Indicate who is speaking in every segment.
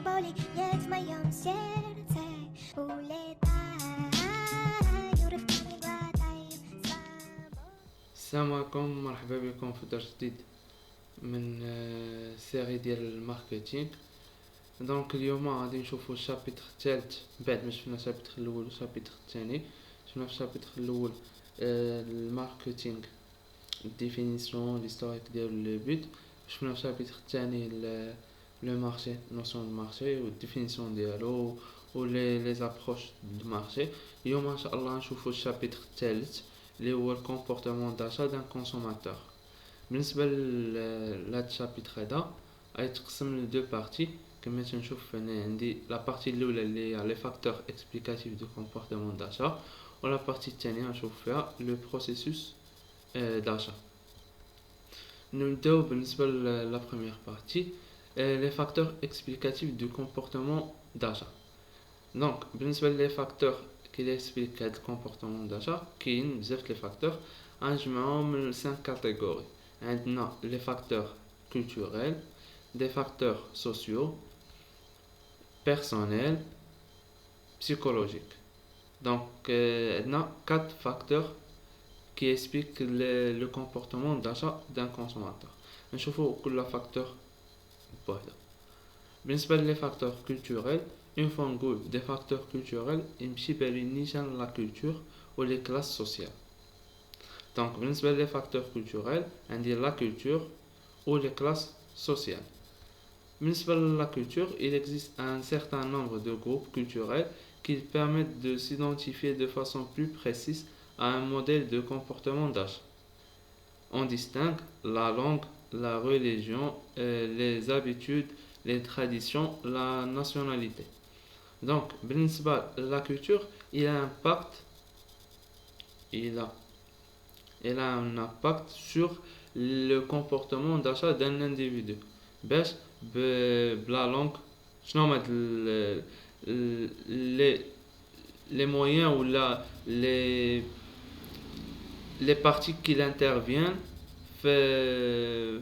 Speaker 1: boli jak moją serce uletają, rybki glatają swobodnie.
Speaker 2: السلام عليكم، مرحبا بكم في درس جديد من السيري ديال الماركتينغ. دونك اليوم غادي نشوفو الشابيتر الثالث بعد ما شفنا الشابيتر الاول والشابيتر الثاني. شفنا في الشابيتر الاول الماركتينغ، الديفينيسيون، ليستوريك ديالو، لو بوت. شفنا في الشابيتر الثاني لو مارشي، نوسيون دو مارشي والديفينيسيون ديالو و لي زابروش دو مارشي. اليوم ان شاء الله نشوفو الشابيتر الثالث اللي هو الكومبورتمون داشا دان كونسوماتور. بالنسبه لهاد الشابيتر هذا غيتقسم لدو بارتي. كما تنشوف هنا عندي لا بارتي الاولى اللي هي لي فاكتور اكسبليكاتيف دو كومبورتمون داشا، ولا بارتي الثانيه نشوف فيها لو بروسيسوس داشا. نبداو بالنسبه لا بروميير بارتي، لي فاكتور اكسبليكاتيف دو كومبورتمون داشا. دونك بالنسبه لي فاكتور كي اكسبليك هاد الكومبورتمون داشا كاين بزاف لي فاكتور، غنجمعهم من 5 كاتيجوري. عندنا لي فاكتور كولتوريل، des facteurs sociaux, personnels, psychologiques. Donc, on a 4 facteurs qui expliquent le comportement d'achat d'un consommateur. On va voir facteur. بالنسبة les facteurs culturels, une fois des facteurs culturels, ils sont la culture ou les classes sociales. Donc, بالنسبة les facteurs culturels, on dit la culture ou les classes sociales. بالنسبة la culture, il existe un certain nombre de groupes culturels qui permettent de s'identifier de façon plus précise à un modèle de comportement d'achat. On distingue la langue, la religion, les habitudes, les traditions, la nationalité. Donc, بالنسبة la culture, il a un impact sur le comportement d'achat d'un individu. باش بلا لونغ شنو هما les moyens ou les parties qui interviennent fait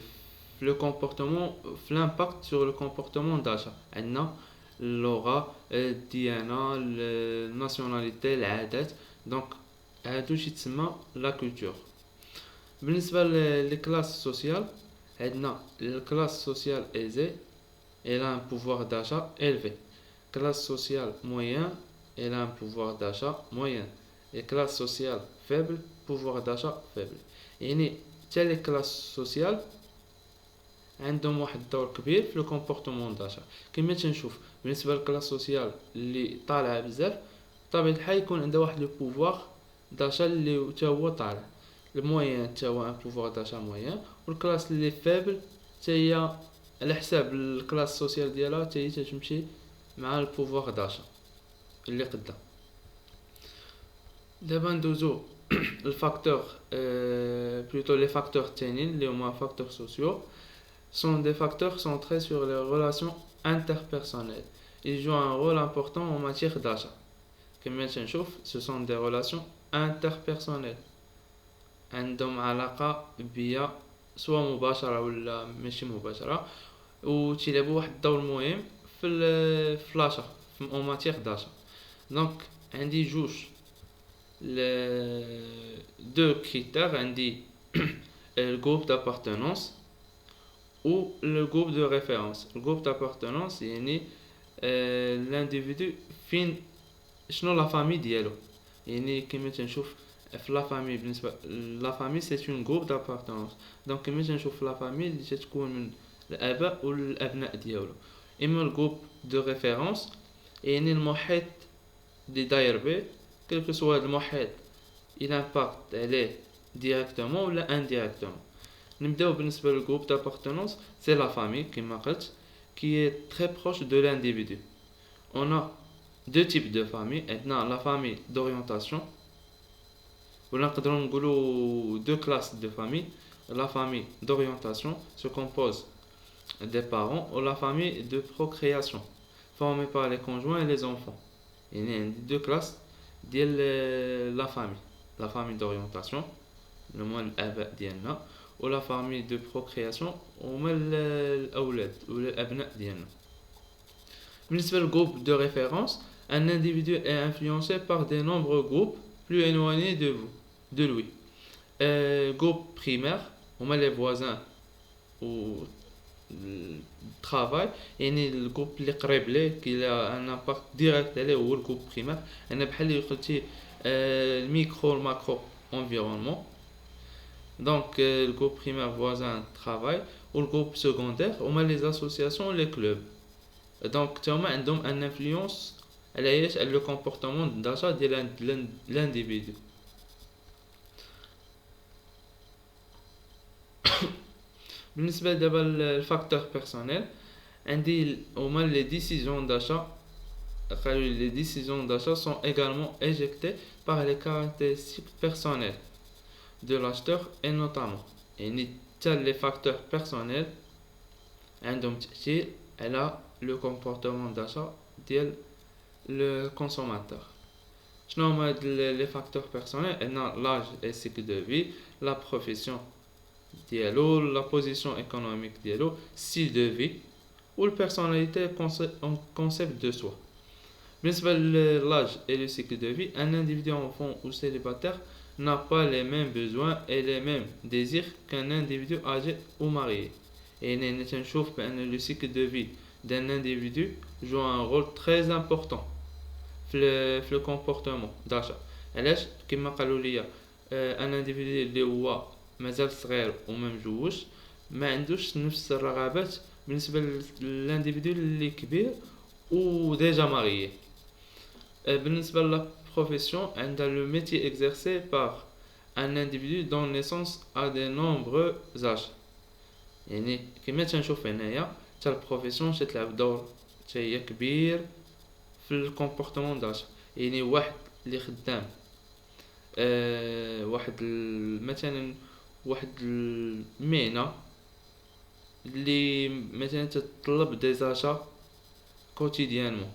Speaker 2: le comportement, l'impact sur le comportement d'achat. عندنا اللغة، الديانة، الناسيوناليتي، العادات. دونك هادو شي تسمى لا كولتور. بالنسبة لي كلاس سوسيال، عندنا الكلاس سوسيال aisée, elle a un pouvoir d'achat élevé. Classe sociale moyenne, elle a un pouvoir d'achat moyen. Et classe sociale faible, pouvoir d'achat faible. يعني حتى لي كلاس سوسيال عندهم واحد الدور كبير في لو كومبورتمون داشا. كما تنشوف بالنسبه للكلاس سوسيال اللي طالعه بزاف، بطبيعه الحال يكون عندها واحد لو بوفوار داشا اللي حتى هو طالع. الموين حتى هو ان بوفوار داشا موين، والكلاس اللي فابل حتى هي على حساب الكلاس سوسيال ديالها حتى هي تمشي مع البوفوار داشا اللي قدا. دابا ندوزو الفاكتور plutôt les facteurs التانيين اللي هما facteurs sociaux sont des facteurs centrés sur les relations interpersonnelles. Ils jouent un rôle important en matière d'achat. كما تنشوف ce sont des relations interpersonnelles عندهم علاقة بيا سواء مباشرة ولا ماشي مباشرة، و تيلعبوا واحد الدور مهم في الاشا en matière d'achat. دونك عندي جوج deux critères. عندي le groupe d'appartenance ou le groupe de référence. Le groupe d'appartenance يعني l'individu فين شنو لا فامي ديالو. يعني كما تنشوف في لا فامي، بالنسبه لا فامي سي اون جروب d'appartenance. دونك كما تنشوف لا فامي اللي تتكون من الاباء والابناء ديالو. اما الجروب دو ريفيرونس يعني المحيط اللي داير به، كلكو سوا المحيط il impacte عليه directement ولا indirectement. نبداو بالنسبه للجروب d'appartenance. c'est la famille كما قلت qui est très proche de l'individu. On a deux types de familles. عندنا la famille d'orientation ولا نقدروا نقولوا deux classes de famille. La famille d'orientation se compose des parents ou la famille de procréation formée par les conjoints et les enfants. Il y a deux classes de la famille. La famille d'orientation, le moins الآباء ديالنا، و la famille de procréation هما الأولاد ولا الأبناء ديالنا. بالنسبة للgroupe de référence, un individu est influencé par de nombreux groupes plus éloignés de lui. Groupe primaire, هما les voisins ou le travail. يعني الجروب اللي قريب ليه كي ان امباكت ديريكت عليه هو الجروب بريمير. انا بحال اللي قلتي الميكرو الماكرو environnement. Donc le groupe primaire voisin travail ou le groupe secondaire هما les associations les clubs. Donc تما عندهم un influence على le comportement d'achat ديال l'individu. بالنسبة دابا للفاكتور بيرسونيل عندي هما les décisions d'achat. Les décisions d'achat sont également éjectées par les caractéristiques personnelles de l'acheteur et notamment يعني حتى les facteurs personnels عندهم تأثير على le comportement d'achat ديال le consommateur. شنو هما les facteurs personnels؟ عندنا l'âge et cycle de vie, la profession ديالو, la position économique ديالو, style de vie ou la personnalité concept de soi. بالنسبة l'âge et le cycle de vie, un individu enfant ou célibataire n'a pas les mêmes besoins et les mêmes désirs qu'un individu âgé ou marié. Et نشوف بأن le cycle de vie d'un individu joue un rôle très important في le comportement d'achat. علاش كما قالوا لي ان individu اللي هو مازال صغير وما مجوش ما عندوش نفس الرغبات بالنسبه للانديفيدو اللي كبير و ديجا ماريي. بالنسبه لا profession عندها le métier exercé par un individu donne naissance à de nombreux âges. يعني كما تنشوف هنايا حتى البروفيسيون تلعب دور حتى هي كبير في الكومبورتمون داتا. يعني واحد اللي خدام واحد مثلا واحد المهنه اللي مثلا تتطلب دي زاشا كوتيديانمون.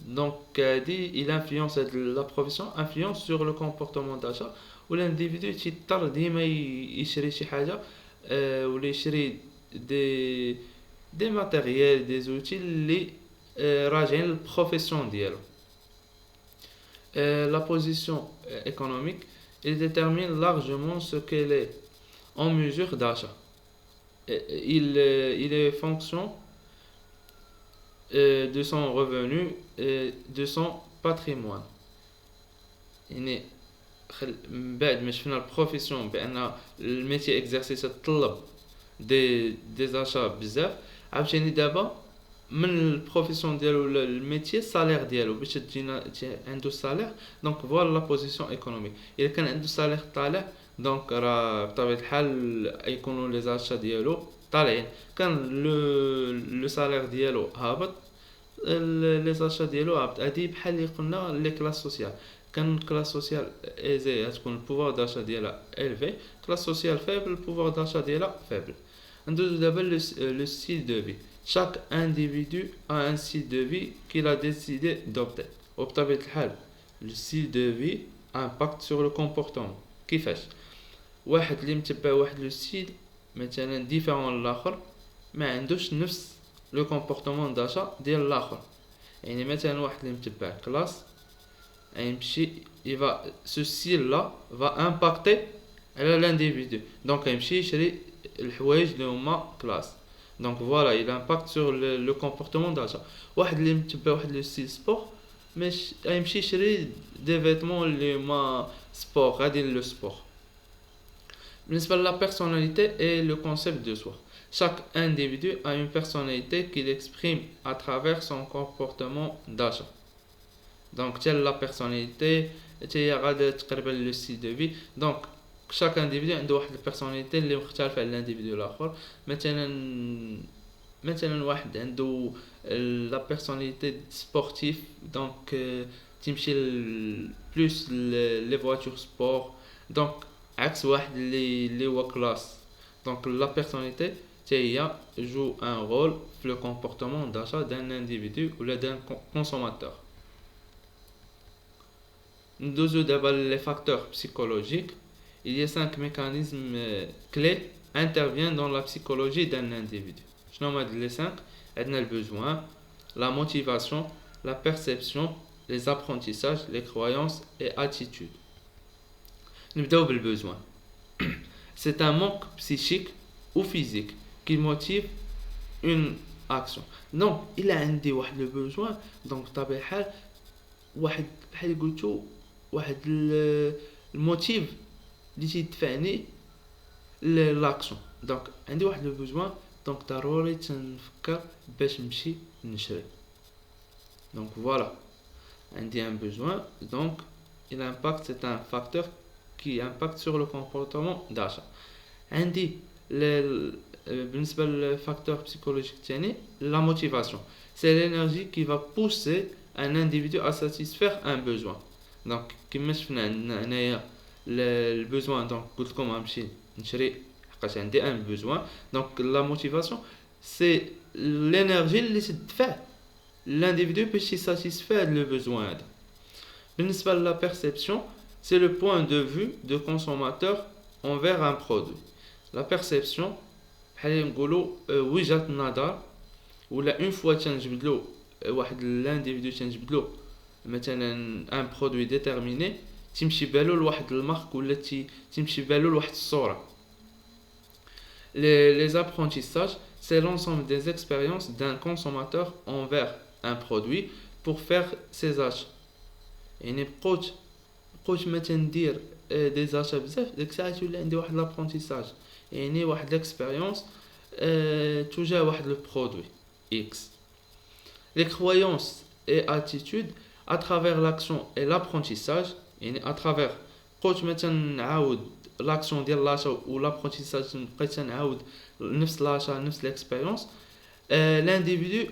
Speaker 2: دونك هادي il influence la profession influence sur le comportement d'achat و l'individu تيضطر ديما يشري شي حاجه ولا يشري دي ماتيريال دي زوتي اللي راجعين للبروفيسيون ديالو. La position économique il détermine largement ce qu'elle est en mesure d'achat. Il est fonction de son revenu et de son patrimoine. يعني بعد ما شفنا البروفيسيون بان الميتي اكزرسيس تطلب دي زاشا بزاف عاوتاني دابا من البروفيسيون ديالو الميتي الصالير ديالو باش تجينا عنده الصالير. دونك فوالا لا بوزيسيون ايكونوميك الا كان عنده صالير طالع دونك راه بطبيعه الحال يكونوا لي زاشا ديالو طالعين. كان لو صالير ديالو هابط لي زاشا ديالو هابط. هادي بحال اللي قلنا لي كلاس سوسيال. كان كلاس سوسيال ايزي تكون البوفوار داشا ديالها الفي, كلاس سوسيال فيبل البوفوار داشا ديالها فيبل. ندوزو دابا لو ستيل دو في. chaque individu a un style de vie qu'il a décidé d'adopter. وبطبيعة الحال le style de vie impacte sur le comportement. كيفاش واحد اللي متبع واحد لو ستيل مثلا ديفيرون للاخر ما عندوش نفس لو كومبورتمون داشا ديال الاخر. يعني مثلا واحد اللي متبع كلاس يمشي يفا سو ستيل لا فا امباكتي على لانديفيدو. دونك يمشي يشري الحوايج اللي هما كلاس. دونك فوالا il impacte sur le comportement d'achat. واحد اللي متبع واحد لو ستيل سبور مش يمشي يشري دي فيتمون اللي هما سبور غادي لو سبور. بالنسبه لا personnalité et le concept de soi. Chaque individu a une personnalité qu'il exprime à travers son comportement d'achat. Donc telle la personnalité هي غادا تقريبا لو ستيل دو في. دونك chaque individu عنده واحد البيرسوناليتي اللي مختلفه على الانديفيدو الاخر. مثلا واحد عنده لا بيرسوناليتي سبورتيف دونك تمشي بلوس لي فواتور سبور. دونك عكس واحد اللي هو كلاس. دونك لا بيرسوناليتي هي جو ان رول في لو كومبورتمون داشا دان انديفيدو ولا دان كونسوماتور. ندوزو دابا لي فاكتور psychologiques. Il y a 5 mécanismes clés interviennent dans la psychologie d'un individu. شنو هما هاد لي 5؟ عندنا البوزوان, la motivation, la perception, les apprentissages, les croyances et attitudes. نبداو بالbesoin. C'est un manque psychique ou physique qui motive une action. Donc, il a عندي واحد le besoin. Donc, طبيعي الحال واحد بحال قلتو واحد الموتيف اللي تيدفعني لاكسيون. دونك عندي واحد لو بوزوان، دونك ضروري تنفكر باش نمشي نشري. دونك فوالا عندي ان بوزوان، دونك il impacte, c'est un facteur qui impacte sur le comportement d'achat. عندي بالنسبة للفاكتور psychologique الثاني la motivation, c'est l'énergie qui va pousser un individu à satisfaire un besoin. دونك كيما شفنا عندنا هنايا البوزوان، دونك قلت لكم غنمشي نشري حقاش عندي ان بوزوان. دونك لا موتيفاسيون سي لينيرجي اللي تدفع l'individu باش يساتيسفير لو بوزوان هذا. بالنسبه لا بيرسيبسيون سي لو بوين دو فيو دو كونسوماتور envers un produit. لا بيرسيبسيون بحال نقولوا وجهه النظر، ولا اون فوا تنجبدلو واحد لانديفيدو تنجبدلو مثلا ان برودوي ديتيرميني، تمشي بالو لواحد المارك ولا تمشي بالو لواحد الصوره. Les apprentissages, c'est l'ensemble des expériences d'un consommateur envers un produit pour faire ses achats. يعني بقوت ما تندير دي زاشا بزاف، ديك الساعه تولي عندي واحد لابرونتيساج، يعني واحد ليكسبيريونس توجاه واحد لو برودوي اكس. Les croyances et attitudes à travers l'action et l'apprentissage، يعني à travers بقوت مثلا نعاود لاكسيون ديال لاشا و لابرونتيساج، بقيت نعاود نفس لاشا نفس ليكسبيريونس. l'individu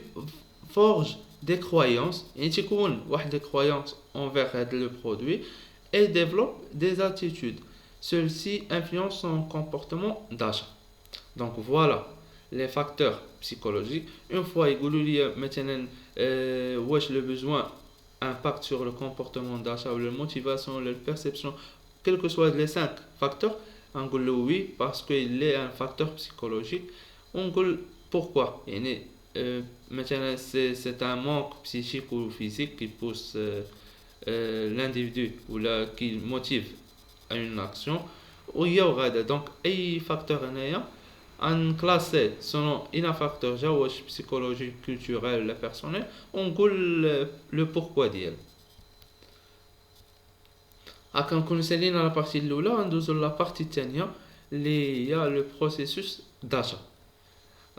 Speaker 2: forge des croyances، يعني تيكون واحد دي croyances envers هذا لو برودوي et développe des attitudes. Ceux-ci influencent son comportement d'achat. Donc voilà les facteurs psychologiques. Une fois يقولوا لي مثلا واش le besoin impacte sur le comportement d'achat ou la motivation ou la perception, quels que soient les 5 facteurs, on dit oui parce qu'il est un facteur psychologique. On dit pourquoi. يعني مثلا c'est un manque psychique ou physique qui pousse l'individu ou qui motive à une action. Donc اي facteur هنايا classé selon un facteur جا psychologique, culturel, personnel. On dit le pourquoi ديالو. هاكا نكونو سالينا لا بارتي الاولى، ندوزو لا بارتي الثانيه اللي هي لو بروسيسوس داشا.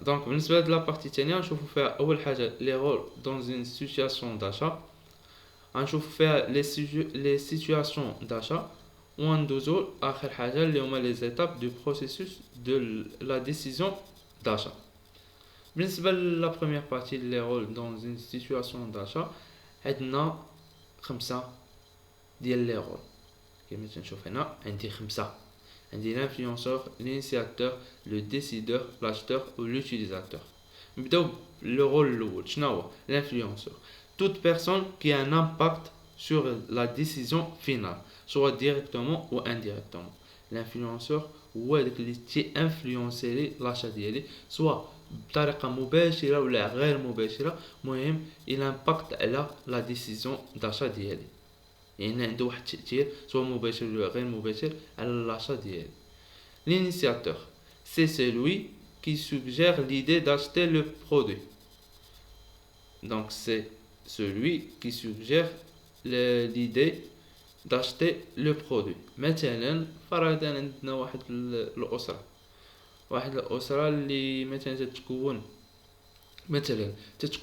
Speaker 2: دونك بالنسبه لهاد لا بارتي الثانيه نشوفو فيها اول حاجه لي رول دون اون سيتوياسيون داشا، غنشوفو فيها لي سيتوياسيون داشا، وندوزو اخر حاجه اللي هما لي زيتاب دو بروسيسوس دو لا ديسيزيون داشا. بالنسبه لا بروميير بارتي لي رول دون اون سيتوياسيون داشا، عندنا 5 ديال لي رول. كما تنشوف هنا عندي 5. عندي l'influenceur, l'initiateur, le décideur, l'acheteur ou l'utilisateur. نبداو le rôle الاول. شنو هو l'influenceur؟ toute personne qui a un impact sur la décision finale, soit directement ou indirectement. l'influenceur هو داك اللي تي انفلونسي لي لاشا ديالي، سواء بطريقه مباشره ولا غير مباشره، المهم il impact على la décision d'achat ديالي، يعني عنده واحد التأثير سواء مباشر ولا غير مباشر على l'achat ديالي. L'initiateur, c'est celui qui suggère l'idée d'acheter le produit. Donc c'est celui qui suggère l'idée d'acheter le produit. مثلا فرضا عندنا واحد الأسرة اللي مثلا تتكون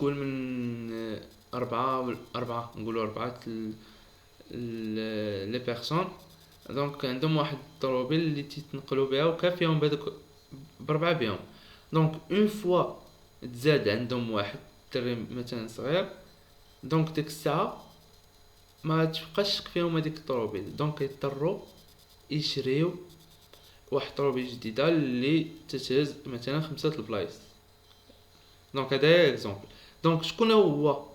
Speaker 2: من أربعة نقولوا 4 لي بيرسون. دونك عندهم واحد الطروبيل اللي تيتنقلوا بها وكافيهم بهذوك ب4 بهم. دونك اون فوا تزاد عندهم واحد الدري مثلا صغير، دونك ديك الساعه ما تبقاش فيهم هذيك الطروبيل، دونك يضطروا يشريو واحد الطروبيل جديده اللي تتهز مثلا 5 البلايص. دونك هذا اكزومبل. دونك شكون هو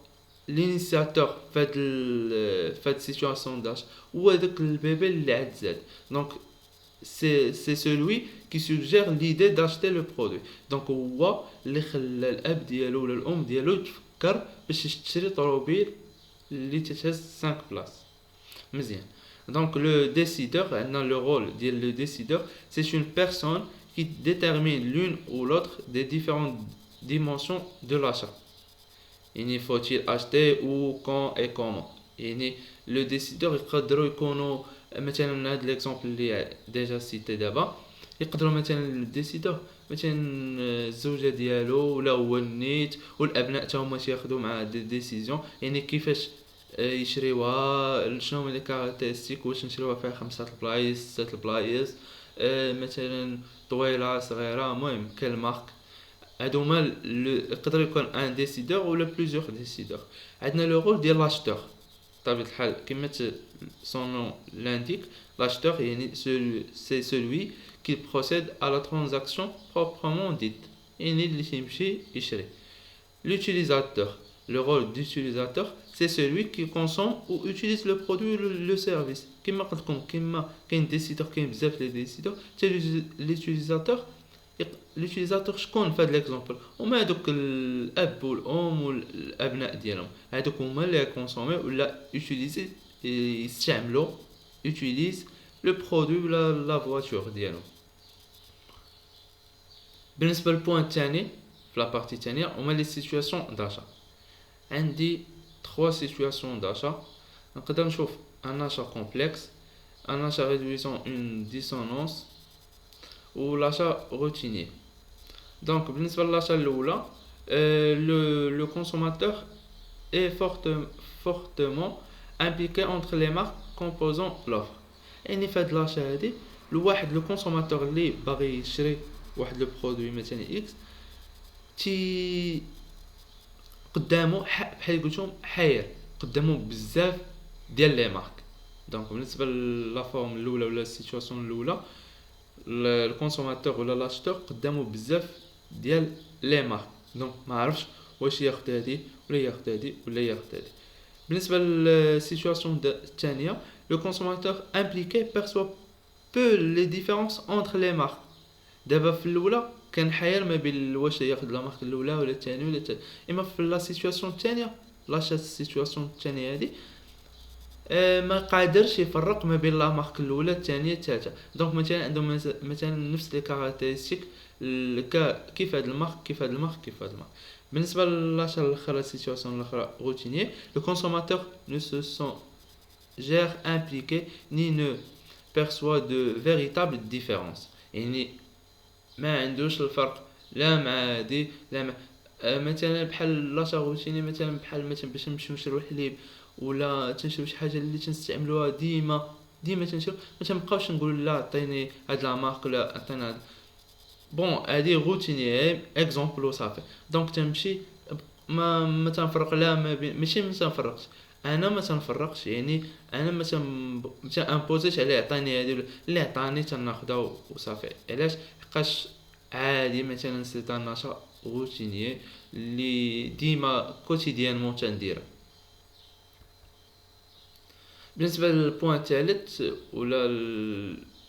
Speaker 2: l'initiateur fait cette situation d'achat ou avec le bébé اللي عاد زاد. donc c'est celui qui suggère l'idée d'acheter le produit. donc هو اللي خلى الاب ديالو ولا الام ديالو فكر باش تشري طوموبيل اللي تتهز 5 بلاص مزيان. Donc le décideur, le rôle de le décideur, c'est une personne qui détermine l'une ou l'autre des différentes dimensions de l'achat. Il faut-il acheter ou quand et comment. يعني le décideur يقدروا يكونوا مثلا هذا l'exemple اللي déjà cité دابا يقدروا مثلا le décideur مثلا الزوجة ديالو ولا هو النيت والابناء حتى هما تياخذوا مع دي ديسيزيون يعني كيفاش يشريوها شنو هما لي كاركتيرستيك واش نشريوها فيها 5 البلايص 6 البلايص مثلا طويله صغيره المهم كاين مارك هادو هما يقدر يكون ان ديسيدور ولا بليزيور ديسيدور. عندنا لو رول ديال لاشتور بطبيعه الحال كما son nom l'indique l'acheteur يعني c'est celui qui procède à la transaction proprement dite يعني اللي تيمشي يشري. L'utilisateur, le rôle d'utilisateur, c'est celui qui consomme ou utilise le produit ou le service. كما قلت لكم كما كاين ديسيدور كاين بزاف لي ديسيدور l'utilisateur l'utilisateur شكون في هذا ليكزامبل هما هذوك الاب والام والابناء ديالهم هذوك هما اللي كونسومي ولا يوتيليزي يستعملوا يوتيليز لو برودوي ولا لا فواتور ديالهم. بالنسبه للبوين الثاني في لا بارتي الثانيه هما لي سيتوياسيون داشا. عندي 3 سيتوياسيون داشا نقدر نشوف ان achat complexe, un achat réduisant une dissonance ou l'achat routinier. Donc بالنسبة للachat الأولى le consommateur est fortement impliqué entre les marques composant l'offre. يعني في هاد l'achat هادي الواحد لو consommateur اللي باغي يشري واحد لو برودوي مثلا اكس تي قدامه بحال قلتلكم حاير قدامه بزاف ديال لي مارك. دونك بالنسبه لا فورم الاولى ولا السيتواسيون الاولى الكونسوماتور ولا لاشتور قدامه بزاف ديال لي مارك دونك ما عرفش واش ياخذ هذه ولا ياخذ هذه ولا ياخذ هذه. بالنسبه للسيتواسيون الثانيه لو كونسوماتور امبليكي بيرسوا بو لي ديفيرونس انتر لي مارك. دابا في الاولى كان حير ما بين واش ياخذ لا مارك الاولى ولا الثانيه ولا الثالثه. اما في لا سيتواسيون الثانيه لاش السيتواسيون الثانيه هذه ما قادرش يفرق ما بين لا مارك الاولى الثانيه الثالثه. دونك مثلا عندهم مثلا نفس لي كاركتيرستيك كيف هاد المارك كيف هاد المارك كيف هاد المارك. بالنسبه للاشا الاخرى لا سيتواسيون الاخرى روتينيه لو كونسوماتور نو سو سون جير امبليكي ني نو perçoit de véritables différences يعني ما عندوش الفرق لا مع هادي لا مع مثلا بحال لاشا روتيني مثلا بحال مثلا باش نمشيو نشريو الحليب ولا تنشريو شي حاجه اللي تنستعملوها ديما تنشريو ما تنبقاوش نقول لا عطيني هاد لا مارك ولا عطيني هاد بون هادي روتيني اكزومبل وصافي. دونك تمشي ما تنفرق لا ما بين ماشي ما تنفرقش انا ما تنفرقش يعني انا ما امبوزيش عليه عطيني هادي اللي عطاني تناخذها وصافي. علاش حقاش عادي مثلا سي ان نشاط روتيني اللي ديما كوتيديانمون تنديرها. بالنسبه للبوين الثالث ولا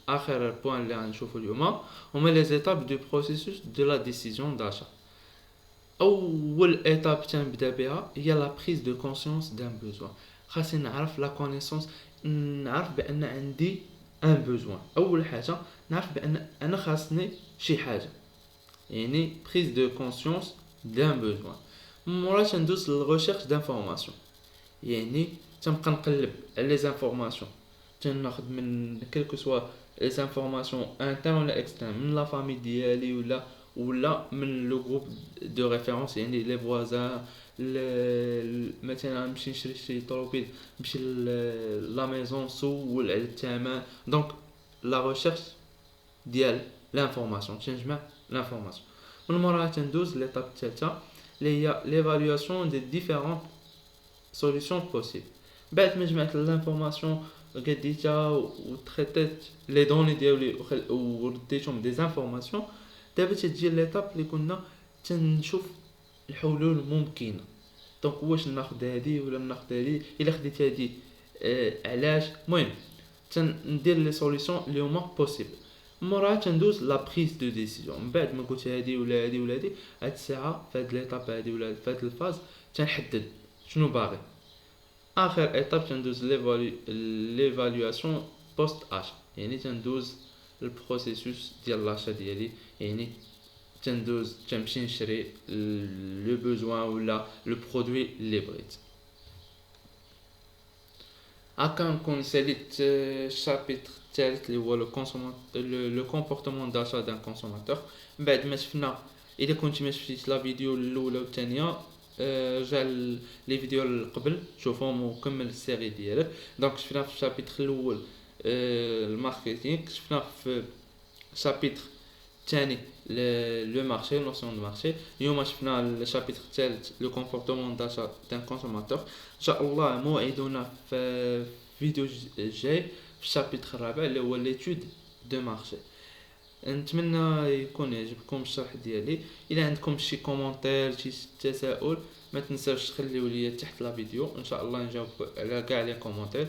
Speaker 2: اخر البوين اللي غنشوفو اليوم هما لي زيتاب دو بروسيسوس دو لا ديسيزيون داشا. اول ايتاب تنبدا بها هي لا بريز دو كونسيونس دان بوزوان. خاصني نعرف لا كونيسونس نعرف بان عندي ان بوزوان. اول حاجه نعرف بان انا خاصني شي حاجه يعني بريز دو كونسيونس دان بوزوان. مورا تندوز للريشيرش دانفورماسيون يعني تنبقى نقلب على لي زانفورماسيون تناخذ من كلكو سوا لي زانفورماسيون انترن ولا اكسترن من لا فامي ديالي ولا من لو جروب دو ريفيرونس يعني لي فوازان مثلا نمشي نشري شي طوموبيل نمشي لا ميزون سول على الثمن. دونك لا ريشيرش ديال لانفورماسيون تنجمع لانفورماسيون. من موراها تندوز ليطاب الثالثه اللي هي ليفالواسيون دي ديفيرون سوليوشن بوسيبل. بعد ما جمعت لانفورماسيون قديتها وتريتيت لي دوني ديالي ورديتهم دي زانفورماسيون دابا تجي ليطاب اللي كنا تنشوف الحلول الممكنه. دونك واش ناخذ هذه ولا ناخذ هذه الا خديت هذه علاش المهم تندير لي سوليوشن اللي هما بوسيبل. موراها تندوز لا بريز دو ديسيزيون. من بعد ما قلت هذه ولا هذه ولا هذه هاد الساعه في هاد ليطاب هذه ولا في هاد الفاز تنحدد شنو باغي. اخر ايطاب تندوز ليفالواسيون بوست اش، يعني تندوز البروسيسوس ديال لاشا ديالي، يعني تنمشي نشري لو بوزوان ولا لو برودوي اللي بغيت. هكا نكون ساليت الشابيتر الثالث اللي هو لو كومبورتمون داشا دان كونسوماتور. بعد ما شفنا، اذا كنت ما شفتيش لا فيديو الاولى والثانيه، رجع لي فيديو اللي قبل شوفهم وكمل السيري ديالك. دونك شفنا في الشابيتر الاول الماركتينغ، شفنا في الشابيتر الثاني لو مارشي، نوسيون دو مارشي. اليوم شفنا الشابيتر الثالث لو كومبورتمون داشا دان كونسوماتور. ان شاء الله موعدنا في فيديو جاي في الشابيتر الرابع اللي هو ليتود دو مارشي. نتمنى يكون يعجبكم الشرح ديالي. الى عندكم شي كومونتير، شي تساؤل، ما تنساوش تخليو لي تحت لا فيديو، ان شاء الله نجاوب على كاع لي كومونتير.